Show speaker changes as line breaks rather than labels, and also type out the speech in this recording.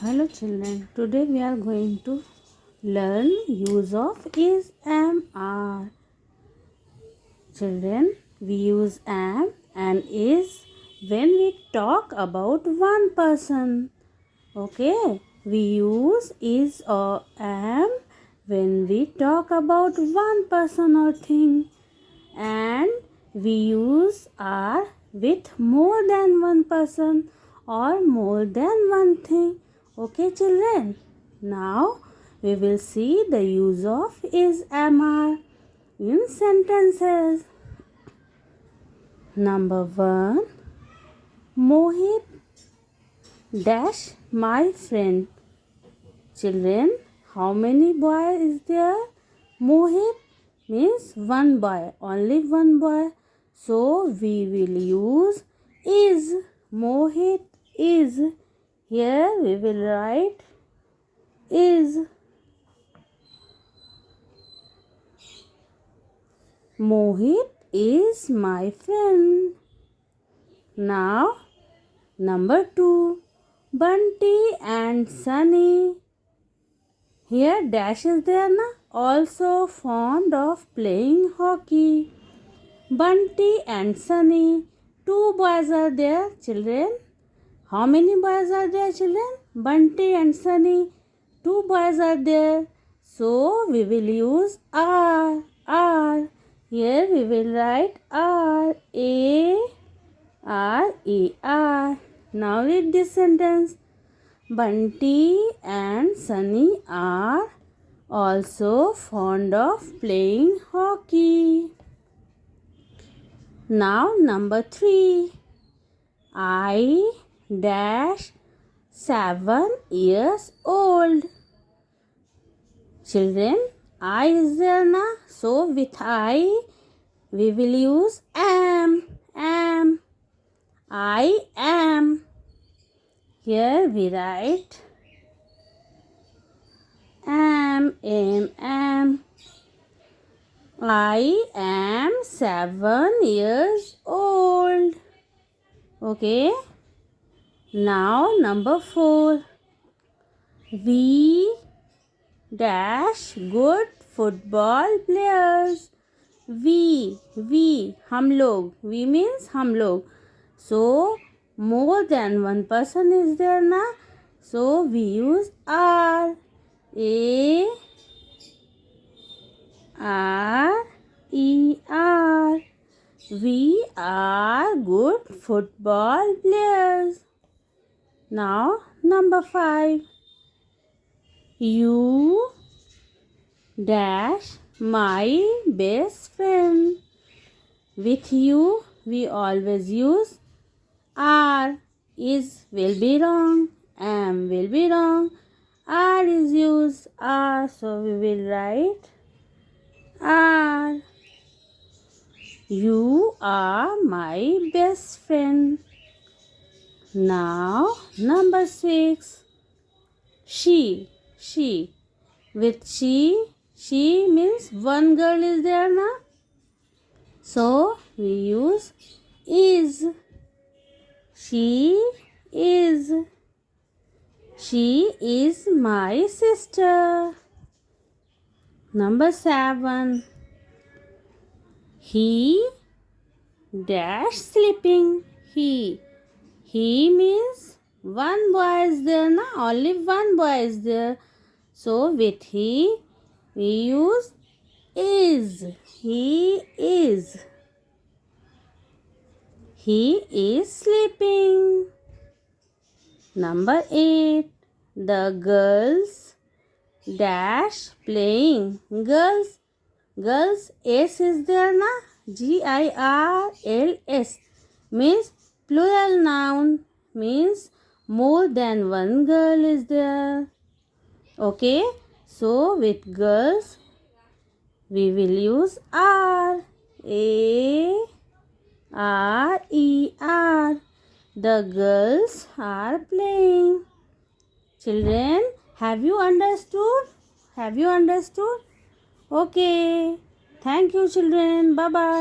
Hello children, today we are going to learn use of is, am, are. Children, we use am and is when we talk about one person. Okay, we use is or am when we talk about one person or thing. And we use are with more than one person or more than one thing. Okay children, now we will see the use of is, am, are in sentences. Number 1, Mohit dash my friend. Children, how many boys is there? Mohit means one boy, only one boy. So we will use is. Mohit is. Here we will write is. Mohit is my friend. Now, number 2, Bunty and Sunny. Here dash is there na? Also fond of playing hockey. Bunty and Sunny. 2 boys are there, children. How many boys are there, children? Bunty and Sunny. 2 boys are there. So we will use are. Are. Here we will write are. A-R-E-R. Now read this sentence. Bunty and Sunny are also fond of playing hockey. Now number 3. I dash 7 years old. Children, I is there na? So with I we will use am. Am. I am. Here we write am. I am 7 years old. Okay. Now number 4. We dash good football players. We हम लोग. We means हम लोग. So more than one person is there na? So we use are. A-R-E-R. We are good football players. Now number 5. You dash my best friend. With you we always use are. Is will be wrong. Am will be wrong. Are is used. Are. So we will write are. You are my best friend. Now number 6. She. With she means one girl is there na? So we use is. She is. She is my sister. Number 7. He dash sleeping. He means one boy is there na? Only one boy is there. So with he we use is. He is. He is sleeping. Number 8. The girls dash playing. Girls S is there na? Girls means plural noun, means more than one girl is there. Okay, so with girls we will use are. A-R-E-R. The girls are playing. Children, have you understood? Okay. Thank you children. Bye bye.